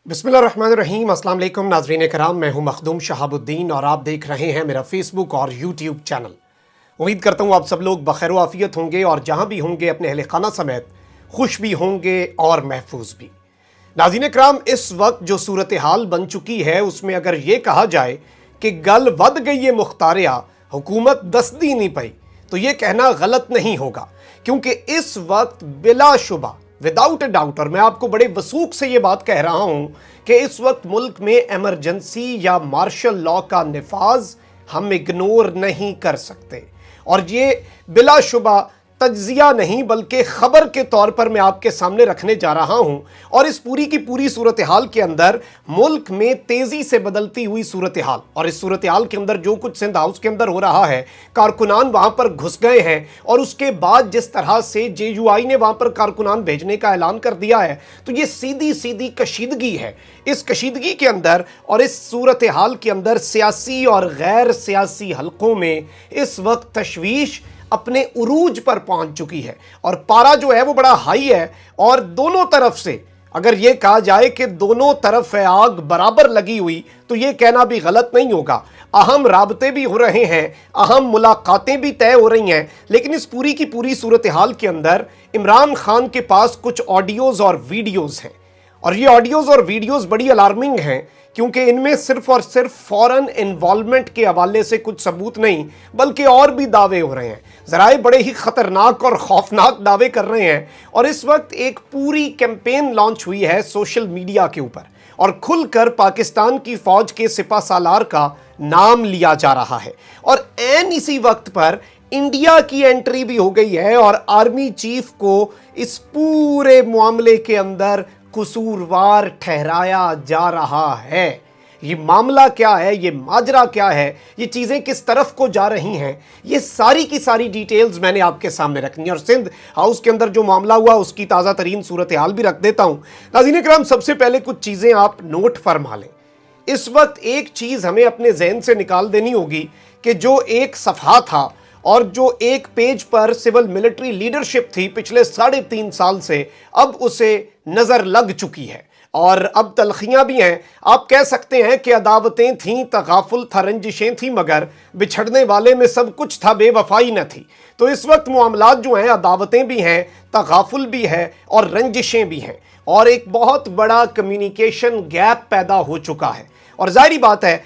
बिस्मिल्लाहिर्रहमानिर्रहीम। अस्सलाम वालेकुम नाज़रीन कराम, मैं हूं मखदूम शहाबुद्दीन और आप देख रहे हैं मेरा फेसबुक और यूट्यूब चैनल। उम्मीद करता हूं आप सब लोग बखैर व आफियत होंगे और जहां भी होंगे अपने अहले खाना समेत खुश भी होंगे और महफूज भी। नाज़रीन कराम, इस वक्त जो सूरत हाल बन चुकी है उसमें अगर ये कहा जाए कि गल वध गई है मुख्तारिया, हुकूमत दसदी नहीं पाई, तो ये कहना गलत नहीं होगा, क्योंकि इस वक्त बिलाशुबा विदाउट अ डाउट, और मैं आपको बड़े वसूख से ये बात कह रहा हूं कि इस वक्त मुल्क में इमरजेंसी या मार्शल लॉ का निफाज हम इग्नोर नहीं कर सकते। और ये बिलाशुबा तज्जिया नहीं बल्कि खबर के तौर पर मैं आपके सामने रखने जा रहा हूं। और इस पूरी की पूरी सूरत हाल के अंदर मुल्क में तेजी से बदलती हुई सूरत हाल, और इस सूरत हाल के अंदर जो कुछ सिंध हाउस के अंदर हो रहा है, कारकुनान वहां पर घुस गए हैं और उसके बाद जिस तरह से JUI ने वहां पर कारकुनान भेजने का ऐलान कर दिया है, तो ये सीधी सीधी कशीदगी है। इस कशीदगी के अंदर और इस सूरत हाल के अंदर सियासी और गैर सियासी हलकों में इस वक्त तशवीश अपने उरूज पर पहुंच चुकी है और पारा जो है वो बड़ा हाई है। और दोनों तरफ से अगर ये कहा जाए कि दोनों तरफ है आग बराबर लगी हुई, तो ये कहना भी गलत नहीं होगा। अहम राबते भी हो रहे हैं, अहम मुलाकातें भी तय हो रही हैं, लेकिन इस पूरी की पूरी सूरत हाल के अंदर इमरान खान के पास कुछ ऑडियोज़ और वीडियोज़ हैं, और ये ऑडियोज़ और वीडियोज़ बड़ी अलार्मिंग हैं, क्योंकि इनमें सिर्फ और सिर्फ फॉरेन इन्वॉल्वमेंट के हवाले से कुछ सबूत नहीं बल्कि और भी दावे हो रहे हैं। ज़राए बड़े ही खतरनाक और खौफनाक दावे कर रहे हैं। और इस वक्त एक पूरी कैंपेन लॉन्च हुई है सोशल मीडिया के ऊपर, और खुलकर पाकिस्तान की फौज के सिपा सालार का नाम लिया जा रहा है। और ऐन इसी वक्त पर इंडिया की एंट्री भी हो गई है और आर्मी चीफ को इस पूरे मामले के अंदर कसूरवार ठहराया जा रहा है। ये मामला क्या है, ये माजरा क्या है, ये चीज़ें किस तरफ को जा रही हैं, ये सारी की सारी डिटेल्स मैंने आपके सामने रखनी है। और सिंध हाउस के अंदर जो मामला हुआ उसकी ताज़ा तरीन सूरत हाल भी रख देता हूँ। नाज़रीन कराम, सबसे पहले कुछ चीज़ें आप नोट फरमा लें। इस वक्त एक चीज़ हमें अपने जहन से निकाल देनी होगी कि जो एक सफ़हा था और जो एक पेज पर सिविल मिलिट्री लीडरशिप थी पिछले 3.5 साल से, अब उसे नज़र लग चुकी है और अब तलखियां भी हैं। आप कह सकते हैं कि अदावतें थीं, तगाफुल था, रंजिशें थीं, मगर बिछड़ने वाले में सब कुछ था, बेवफाई न थी। तो इस वक्त मामलात जो हैं, अदावतें भी हैं, तगाफुल भी है और रंजिशें भी हैं, और एक बहुत बड़ा कम्युनिकेशन गैप पैदा हो चुका है। और जाहिर बात है,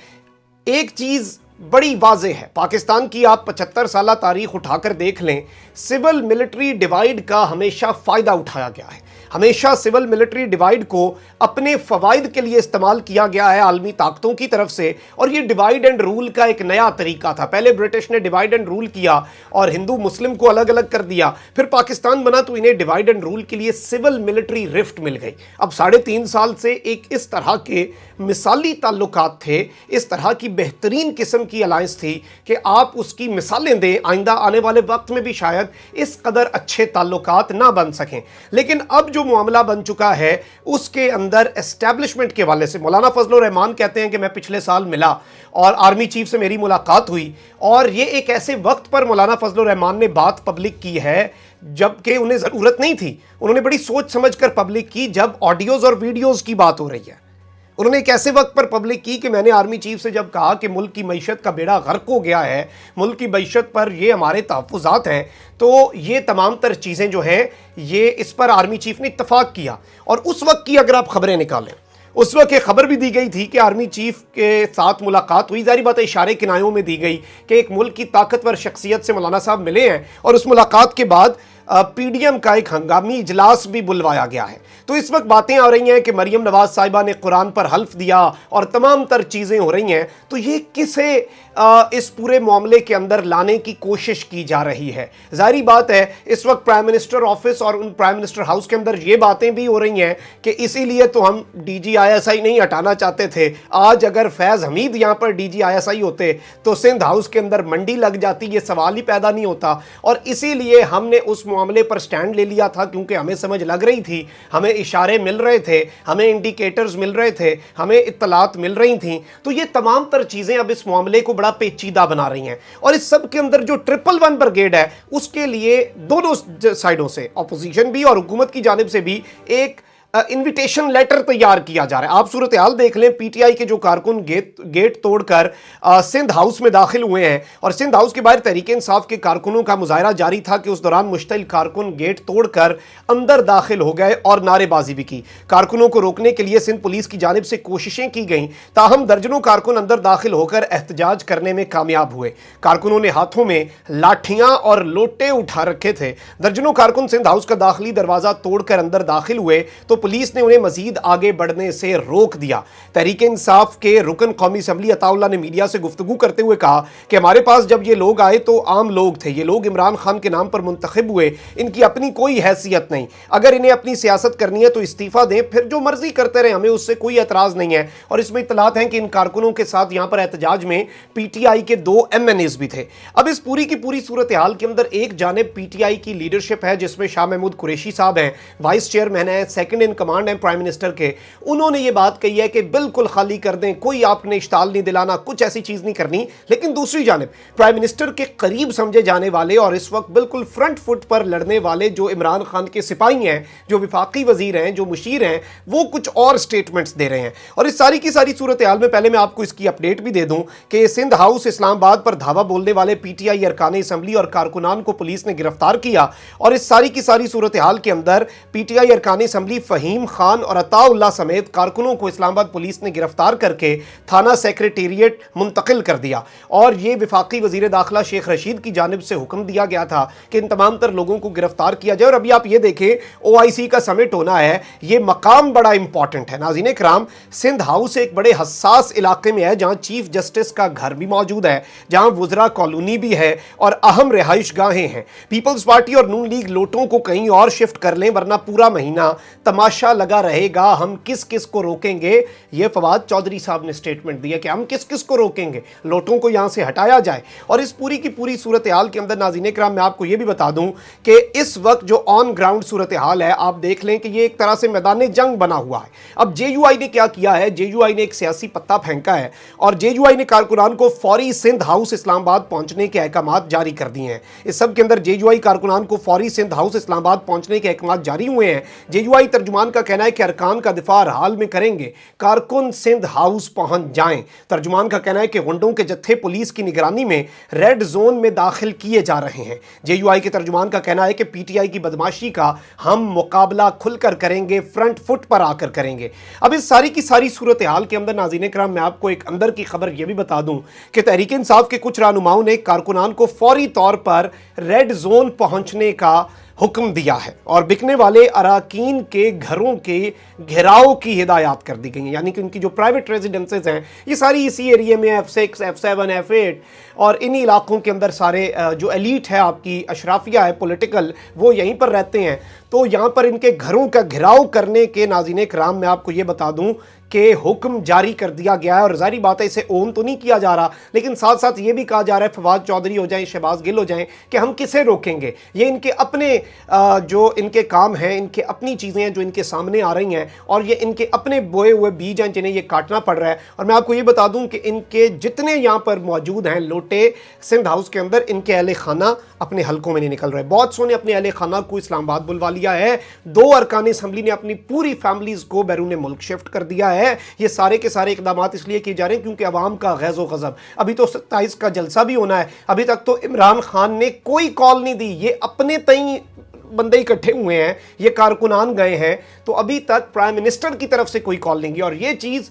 एक चीज़ बड़ी वाज़ेह है, पाकिस्तान की आप 75 साल तारीख उठाकर देख लें, सिविल मिलिट्री डिवाइड का हमेशा फ़ायदा उठाया गया है। हमेशा सिविल मिलिट्री डिवाइड को अपने फ़वाइद के लिए इस्तेमाल किया गया है आलमी ताकतों की तरफ से। और ये डिवाइड एंड रूल का एक नया तरीका था। पहले ब्रिटिश ने डिवाइड एंड रूल किया और हिंदू मुस्लिम को अलग अलग कर दिया, फिर पाकिस्तान बना तो इन्हें डिवाइड एंड रूल के लिए सिविल मिलिट्री रिफ्ट मिल गई। अब 3.5 साल से एक इस तरह के मिसाली ताल्लुकात थे, इस तरह की बेहतरीन किस्म की अलायंस थी कि आप उसकी मिसालें दें, आइंदा आने वाले वक्त में भी शायद इस कदर अच्छे ताल्लुकात ना बन सकें। लेकिन अब जो मामला बन चुका है उसके अंदर एस्टैब्लिशमेंट के वाले से, मौलाना फजलुर रहमान कहते हैं कि मैं पिछले साल मिला और आर्मी चीफ से मेरी मुलाकात हुई, और ये एक ऐसे वक्त पर मौलाना फजलुर रहमान ने बात पब्लिक की है जबकि उन्हें ज़रूरत नहीं थी। उन्होंने बड़ी सोच समझ कर पब्लिक की जब ऑडियोज़ और वीडियोज़ की बात हो रही है। उन्होंने एक ऐसे वक्त पर पब्लिक की कि मैंने आर्मी चीफ से जब कहा कि मुल्क की मईशत का बेड़ा गर्क हो गया है, मुल्क की मईशत पर ये हमारे तहफ़्फ़ुज़ात हैं, तो ये तमाम तर चीज़ें जो हैं ये इस पर आर्मी चीफ ने इत्तफाक किया। और उस वक्त की अगर आप खबरें निकालें, उस वक्त एक खबर भी दी गई थी कि आर्मी चीफ के साथ मुलाकात हुई। जारी बात है, इशारे किनायों में दी गई कि एक मुल्क की ताकतवर शख्सियत से मौलाना साहब मिले हैं, और उस मुलाकात के बाद PDM का एक हंगामी इजलास भी बुलवाया गया है। तो इस वक्त बातें आ रही हैं कि मरियम नवाज साहिबा ने कुरान पर हल्फ दिया और तमाम तर चीज़ें हो रही हैं। तो ये किसे इस पूरे मामले के अंदर लाने की कोशिश की जा रही है? जाहिर बात है, इस वक्त प्राइम मिनिस्टर ऑफिस और उन प्राइम मिनिस्टर हाउस के अंदर ये बातें भी हो रही हैं कि इसीलिए तो हम DG-ISI नहीं हटाना चाहते थे। आज अगर फैज़ हमीद यहाँ पर DG-ISI होते तो सिंध हाउस के अंदर मंडी लग जाती, ये सवाल ही पैदा नहीं होता। और इसीलिए हमने उस मामले पर स्टैंड ले लिया था, क्योंकि हमें समझ लग रही थी, हमें इशारे मिल रहे थे, हमें इंडिकेटर्स मिल रहे थे, हमें इत्तलात मिल रही थी। तो ये तमाम तर चीज़ें अब इस मामले को बड़ा पेचीदा बना रही हैं। और इस सब के अंदर जो 111 ब्रिगेड है, उसके लिए दोनों साइडों से, अपोजिशन भी और हुकूमत की जानिब से भी, एक इनविटेशन लेटर तैयार किया जा रहा है। आप सूरत हाल देख लें, पीटीआई के जो कारकुन गेट तोड़कर सिंध हाउस में दाखिल हुए हैं और सिंध हाउस के बाहर तहरीक इंसाफ के कारकुनों का मुजाहरा जारी था कि उस दौरान मुश्तइल कारकुन गेट तोड़कर अंदर दाखिल हो गए और नारेबाजी भी की। कारकुनों को रोकने के लिए सिंध पुलिस की जानिब से कोशिशें की गईं, ताहम दर्जनों कारकुन अंदर दाखिल होकर एहतजाज करने में कामयाब हुए। कारकुनों ने हाथों में लाठियां और लोटे उठा रखे थे। दर्जनों कारकुन सिंध हाउस का दाखिली दरवाजा तोड़कर अंदर दाखिल हुए तो पुलिस ने उन्हें मजीद आगे बढ़ने से रोक दिया। तहरीक इंसाफ के रुकन कौमी असम्बली अताउल्लाह ने मीडिया से गुफ्तगू करते हुए कहा कि हमारे पास जब ये लोग आए तो आम लोग थे, ये लोग इमरान खान के नाम पर मुंतखब हुए, इनकी अपनी कोई हैसियत नहीं, अगर इन्हें अपनी सियासत करनी है तो इस्तीफा दें, फिर जो मर्जी करते रहे, हमें उससे कोई एतराज़ नहीं है। और इसमें इत्तलात हैं कि इन कारकुनों के साथ यहाँ पर एहतजाज में पीटीआई के 2 MNAs भी थे। अब इस पूरी की पूरी सूरत हाल के अंदर एक जानिब पीटीआई की लीडरशिप है जिसमें शाह महमूद कुरैशी साहब हैं, वाइस चेयरमैन है, सेकंड इन कमांड है प्राइम मिनिस्टर के। उन्होंने ये बात कही है कि बिल्कुल खाली कर दें, कोई आपने इश्ताल नहीं दिलाना, कुछ ऐसी चीज नहीं करनी। लेकिन दूसरी जानिब प्राइम मिनिस्टर के करीब समझे जाने वाले और इस वक्त बिल्कुल फ्रंट फुट पर लड़ने वाले जो इमरान खान के सिपाही हैं, जो विफाकी वजीर हैं, जो मुशीर हैं, वो कुछ और स्टेटमेंट्स दे रहे हैं। और इस सारी की सारी सूरत हाल में पहले मैं आपको इसकी अपडेट भी दे दूं कि सिंध हाउस इस्लामाबाद पर धावा बोलने वाले पीटीआई अरकान असम्बली और कारकुनान को पुलिस ने गिरफ्तार किया। और इस सारी की सारी सूरत हाल के अंदर पीटीआई अरकान असम्बली फहीम खान और अताउल्लाह समेत कारकुनों को इस्लामाबाद पुलिस ने गिरफ्तार करके थाना सेक्रेटेरिएट मुंतकिल कर दिया। और ये विफाकी वजीर दाखिला शेख रशीद की जानिब से हुक्म दिया गया था कि इन तमाम तर लोगों को गिरफ्तार किया जाए। और अभी आप ये देखें, OIC का समिट होना है, ये मकाम बड़ा इंपॉर्टेंट है। नाज़रीन कराम, सिंध हाउस एक बड़े हसास इलाके में है जहां चीफ जस्टिस का घर भी मौजूद है, जहां वुज़रा कॉलोनी भी है और अहम रिहाइश गाहें हैं। पीपल्स पार्टी और नून लीग लोटों को कहीं और शिफ्ट कर लें वरना पूरा महीना तमाशा लगा रहेगा। हम किस किस को रोकेंगे, ये फवाद चौधरी साहब ने स्टेटमेंट दिया कि हम किस किस को रोकेंगे, लोटों को यहां से हटाया जाए। और इस पूरी की पूरी सूरत हाल के अंदर नाज़रीन इकराम मैं आपको ये भी बता दूं कि इस वक्त जो ऑन ग्राउंड सूरत हाल है, आप देख लें कि ये एक तरह से मैदान जंग बना हुआ है। अब JUI ने क्या किया है, JUI ने एक सियासी पत्ता फेंका है और JUI ने कारकुनान को फौरी सिंध हाउस इस्लामाबाद पहुंचने के अहकामात जारी कर दिए हैं। इस सब के अंदर JUI कारकुनान को फौरी सिंध हाउस इस्लामाबाद पहुंचने के अहकामात जारी हुए हैं। JUI तर्जुमान का कहना है कि अरकान का दिफा हाल में करेंगे, कारकुन सिंध हाउस पहुंच जाएं। तर्जुमान का कहना है कि गुंडों के जत्थे पुलिस की निगरानी में रेड जोन में दाखिल किए जा रहे हैं। JUI के तर्जुमान का कहना है कि PTI की बदमाशी का हम मुकाबला खुलकर करेंगे, फ्रंट फुट पर आकर करेंगे। अब इस सारी की सारी सूरत हाल के अंदर नाज़रीन इकराम मैं आपको एक अंदर की खबर यह भी बता दूं कि तहरीक इंसाफ के कुछ रहनुमाओं ने कारकुनान को फौरी तौर पर रेड जोन पहुंचने का हुक्म दिया है और बिकने वाले अराकीन के घरों के घेराव की हिदायत कर दी गई है। यानी कि उनकी जो प्राइवेट रेजिडेंसेज हैं ये सारी इसी एरिया में F6, F7, F8 और इन्हीं इलाकों के अंदर सारे जो एलीट है, आपकी अशराफिया है पॉलिटिकल, वो यहीं पर रहते हैं। तो यहाँ पर इनके घरों का घेराव करने के नाज़रीन कराम मैं आपको ये बता दूं कि हुक्म जारी कर दिया गया है। और जारी बात है, इसे ओन तो नहीं किया जा रहा, लेकिन साथ साथ ये भी कहा जा रहा है, फवाद चौधरी हो जाए, शहबाज गिल हो जाएं, कि हम किसे रोकेंगे। ये इनके अपने जो इनके काम हैं, इनके अपनी चीज़ें हैं जो इनके सामने आ रही हैं और ये इनके अपने बोए हुए बीज हैं जिन्हें ये काटना पड़ रहा है। और मैं आपको ये बता दूं कि इनके जितने यहाँ पर मौजूद हैं लोटे सिंध हाउस के अंदर, इनके अहले खाना अपने हलकों में नहीं निकल रहे। बहुत सो ने अपने अहले खाना को इस्लामाबाद बुलवा लिया है। 2 अरकान असम्बली ने अपनी पूरी फैमिलीज को बैरून मुल्क शिफ्ट कर दिया है। ये सारे के सारे इकदाम इसलिए किए जा रहे हैं क्योंकि अवाम का गैज़ो गज़ब, अभी तो 27 का जलसा भी होना है, अभी तक तो इमरान खान ने कोई कॉल नहीं दी। ये अपने तई बंदे इकट्ठे हुए हैं, ये कारकुनान गए हैं, तो अभी तक प्राइम मिनिस्टर की तरफ से कोई कॉल नहीं गई। और ये चीज़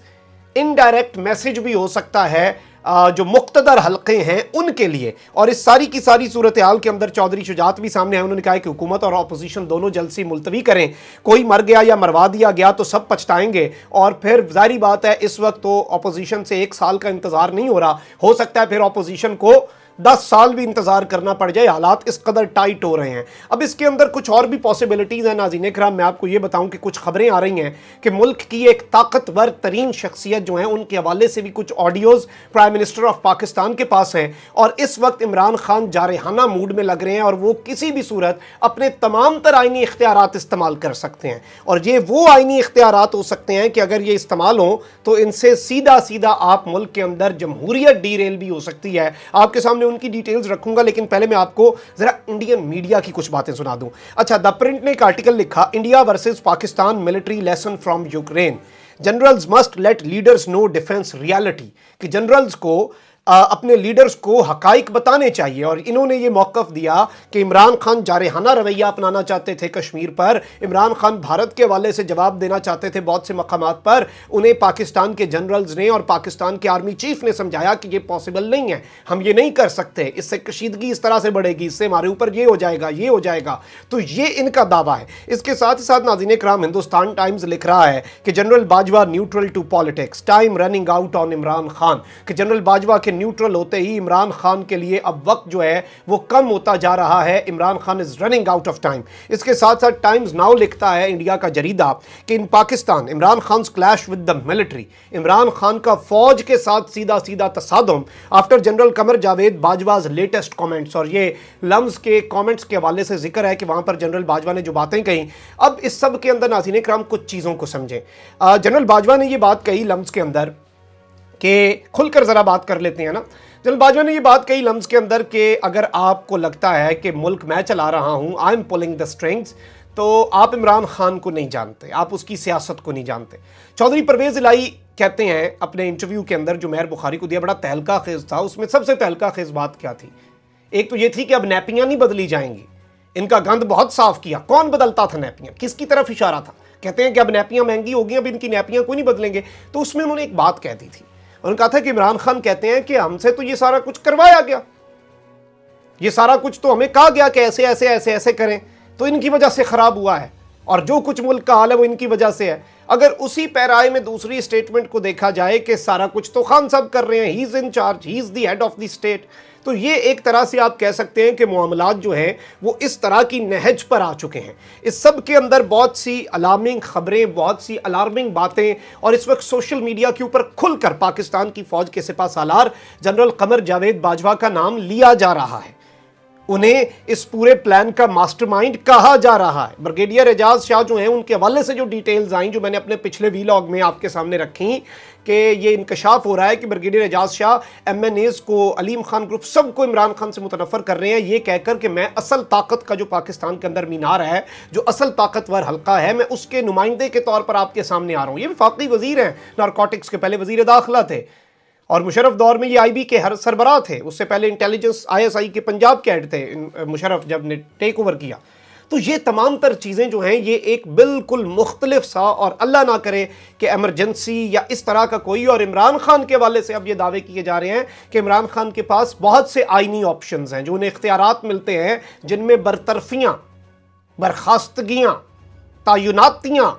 इनडायरेक्ट मैसेज भी हो सकता है जो मुख्तदर हल्के हैं उनके लिए। और इस सारी की सारी सूरत हाल के अंदर चौधरी शुजात भी सामने आए। उन्होंने कहा कि हुकूमत और अपोजिशन दोनों जलसे मुलतवी करें, कोई मर गया या मरवा दिया गया तो सब पछताएंगे। और फिर जाहिर बात है इस वक्त तो अपोजिशन से 1 साल का इंतजार नहीं हो रहा, हो सकता है फिर अपोजिशन को 10 साल भी इंतजार करना पड़ जाए, हालात इस कदर टाइट हो रहे हैं। अब इसके अंदर कुछ और भी पॉसिबिलिटीज़ हैं नाज़रीन इकराम। मैं आपको ये बताऊं कि कुछ खबरें आ रही हैं कि मुल्क की एक ताकतवर तरीन शख्सियत जो है उनके हवाले से भी कुछ audios prime minister of Pakistan के पास हैं और इस वक्त इमरान खान जारहाना मूड में लग रहे हैं और वो किसी भी सूरत अपने तमाम तर आइनी इख्तियारात इस्तेमाल कर सकते हैं। और ये वो आइनी इख्तियारात हो सकते हैं कि अगर ये इस्तेमाल हो तो इनसे सीधा सीधा आप मुल्क के अंदर जमहूरियत डीरेल भी हो सकती है। आपके सामने ان کی ڈیٹیلز رکھوں گا، لیکن پہلے میں آپ کو ذرا انڈین میڈیا کی کچھ باتیں سنا دوں. اچھا، دا پرنٹ نے ایک آرٹیکل لکھا، India versus Pakistan military lesson from Ukraine, generals must let leaders know defence reality, کہ جنرلز کو اپنے لیڈرز کو حقائق بتانے چاہیے. اور انہوں نے یہ موقف دیا کہ عمران خان جارحانہ رویہ اپنانا چاہتے تھے کشمیر پر، عمران خان بھارت کے حوالے سے جواب دینا چاہتے تھے بہت سے مقامات پر. انہیں پاکستان کے جنرلز نے اور پاکستان کے آرمی چیف نے سمجھایا کہ یہ پاسبل نہیں ہے، ہم یہ نہیں کر سکتے، اس سے کشیدگی اس طرح سے بڑھے گی، اس سے ہمارے اوپر یہ ہو جائے گا، یہ ہو جائے گا. تو یہ ان کا دعویٰ ہے. اس کے ساتھ ہی ساتھ ناظرین کرام، ہندوستان ٹائمز لکھ رہا ہے کہ general Bajwa neutral to politics, time running out on Imran Khan, کہ جنرل باجوہ کے نیوٹرل ہوتے ہی عمران خان کے لیے اب وقت جو ہے وہ کم ہوتا جا رہا ہے. Imran Khan is running out of time. اس کے ساتھ ساتھ ٹائمز ناؤ لکھتا ہے، انڈیا کا جریدہ، کہ ان پاکستان عمران خان's clash with the military, Imran Khan کا فوج کے ساتھ سیدھا سیدھا تصادم after general Qamar Javed Bajwa's latest comments. اور یہ لمز کے کامنٹس کے حوالے سے ذکر ہے کہ وہاں پر جنرل باجوہ نے جو باتیں کہیں. اب اس سب کے اندر ناظرین کرام کچھ چیزوں کو سمجھیں. جنرل باجوہ نے یہ بات کہی لمز کے اندر کہ کھل کر ذرا بات کر لیتے ہیں نا. جنرل باجوہ نے یہ بات کہی لمز کے اندر کہ اگر آپ کو لگتا ہے کہ ملک میں چلا رہا ہوں، I am polling the strings, تو آپ عمران خان کو نہیں جانتے، آپ اس کی سیاست کو نہیں جانتے. چودھری پرویز الہی کہتے ہیں اپنے انٹرویو کے اندر جو مہر بخاری کو دیا، بڑا تہلکہ خیز تھا. اس میں سب سے تہلکہ خیز بات کیا تھی؟ ایک تو یہ تھی کہ اب نیپیاں نہیں بدلی جائیں گی. ان کا گند بہت صاف کیا. کون بدلتا تھا نیپیاں؟ کس کی طرف اشارہ تھا؟ کہتے ہیں کہ اب نیپیاں مہنگی ہو گئی، اب ان کی نیپیاں کوئی نہیں بدلیں گے. تو اس میں انہوں نے ایک بات کہہ دی تھی، انہوں نے کہا تھا کہ عمران خان کہتے ہیں کہ ہم سے تو یہ سارا کچھ کروایا گیا، یہ سارا کچھ تو ہمیں کہا گیا کہ ایسے ایسے ایسے ایسے کریں، تو ان کی وجہ سے خراب ہوا ہے، اور جو کچھ ملک کا حال ہے وہ ان کی وجہ سے ہے. اگر اسی پیرائے میں دوسری اسٹیٹمنٹ کو دیکھا جائے کہ سارا کچھ تو خان صاحب کر رہے ہیں، he is in charge, he is the head of the state, تو یہ ایک طرح سے آپ کہہ سکتے ہیں کہ معاملات جو ہیں وہ اس طرح کی نہج پر آ چکے ہیں. اس سب کے اندر بہت سی الارمنگ خبریں، بہت سی الارمنگ باتیں، اور اس وقت سوشل میڈیا کے اوپر کھل کر پاکستان کی فوج کے سپہ سالار جنرل قمر جاوید باجوہ کا نام لیا جا رہا ہے. انہیں اس پورے پلان کا ماسٹر مائنڈ کہا جا رہا ہے. بریگیڈیئر اعجاز شاہ جو ہیں، ان کے حوالے سے جو ڈیٹیلز آئیں، جو میں نے اپنے پچھلے ویلاگ میں آپ کے سامنے رکھیں، کہ یہ انکشاف ہو رہا ہے کہ بریگیڈیئر اعجاز شاہ ایم این ایز کو، علیم خان گروپ، سب کو عمران خان سے متنفر کر رہے ہیں، یہ کہہ کر کہ میں اصل طاقت کا جو پاکستان کے اندر مینار ہے، جو اصل طاقتور حلقہ ہے، میں اس کے نمائندے کے طور پر آپ کے سامنے آ رہا ہوں. یہ وفاقی وزیر ہیں نارکوٹکس کے، پہلے وزیر داخلہ تھے، اور مشرف دور میں یہ آئی بی کے سربراہ تھے. اس سے پہلے انٹیلیجنس آئی ایس آئی کے پنجاب کے ہیڈ تھے مشرف جب نے ٹیک اوور کیا. تو یہ تمام تر چیزیں جو ہیں یہ ایک بالکل مختلف سا، اور اللہ نہ کرے کہ ایمرجنسی یا اس طرح کا کوئی. اور عمران خان کے والے سے اب یہ دعوے کیے جا رہے ہیں کہ عمران خان کے پاس بہت سے آئینی آپشنز ہیں، جو انہیں اختیارات ملتے ہیں، جن میں برطرفیاں، برخاستگیاں، تعیناتیاں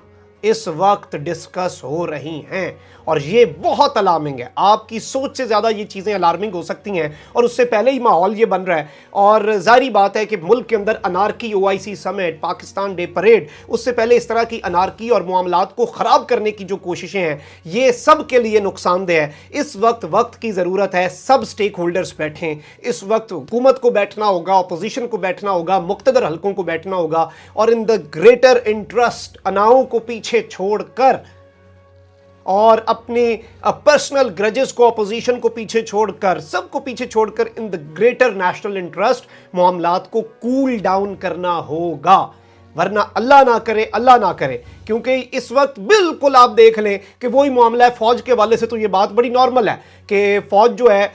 اس وقت ڈسکس ہو رہی ہیں. اور یہ بہت الارمنگ ہے. آپ کی سوچ سے زیادہ یہ چیزیں الارمنگ ہو سکتی ہیں، اور اس سے پہلے ہی ماحول یہ بن رہا ہے. اور ظاہری بات ہے کہ ملک کے اندر انارکی، او آئی سی سمٹ، پاکستان ڈے پریڈ، اس سے پہلے اس طرح کی انارکی اور معاملات کو خراب کرنے کی جو کوششیں ہیں، یہ سب کے لیے نقصان دہ ہے. اس وقت کی ضرورت ہے، سب سٹیک ہولڈرز بیٹھیں. اس وقت حکومت کو بیٹھنا ہوگا، اپوزیشن کو بیٹھنا ہوگا، مقتدر حلقوں کو بیٹھنا ہوگا، اور ان دا گریٹر انٹرسٹ اناؤں کو پیچھے چھوڑ کر اور اپنے پرسنل گرجز کو، اپوزیشن کو پیچھے چھوڑ کر، سب کو پیچھے چھوڑ کر ان دا گریٹر نیشنل انٹرسٹ معاملات کو کول ڈاؤن کرنا ہوگا. ورنہ اللہ نہ کرے کیونکہ اس وقت بالکل آپ دیکھ لیں کہ وہی معاملہ ہے فوج کے حوالے سے. تو یہ بات بڑی نارمل ہے کہ فوج جو ہے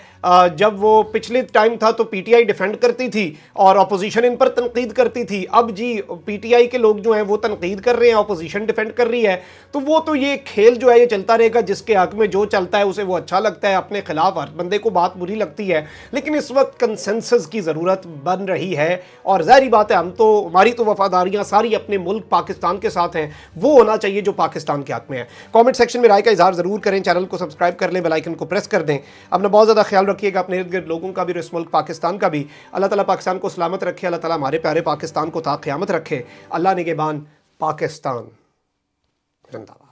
جب وہ پچھلے ٹائم تھا تو پی ٹی آئی ڈیفینڈ کرتی تھی اور اپوزیشن ان پر تنقید کرتی تھی. اب جی پی ٹی آئی کے لوگ جو ہیں وہ تنقید کر رہے ہیں، اپوزیشن ڈیفینڈ کر رہی ہے. تو وہ تو یہ کھیل جو ہے یہ چلتا رہے گا. جس کے حق میں جو چلتا ہے اسے وہ اچھا لگتا ہے، اپنے خلاف ہر بندے کو بات بری لگتی ہے. لیکن اس وقت کنسنسس کی ضرورت بن رہی ہے، اور ظاہری بات ہے ہماری تو وفاداریاں ساری اپنے ملک پاکستان کے ساتھ ہیں. وہ ہونا چاہیے جو پاکستان کے حق میں ہے. کامنٹ سیکشن میں رائے کا اظہار ضرور کریں، چینل کو سبسکرائب کر لیں، بیل آئیکن کو پریس کر دیں. اپنا بہت زیادہ خیال رکھیے گا، اپنے ارد گرد لوگوں کا بھی اور اس ملک پاکستان کا بھی. اللہ تعالیٰ پاکستان کو سلامت رکھے، اللہ تعالیٰ ہمارے پیارے پاکستان کو تا قیامت رکھے. اللہ نگہبان. پاکستان زندہ باد.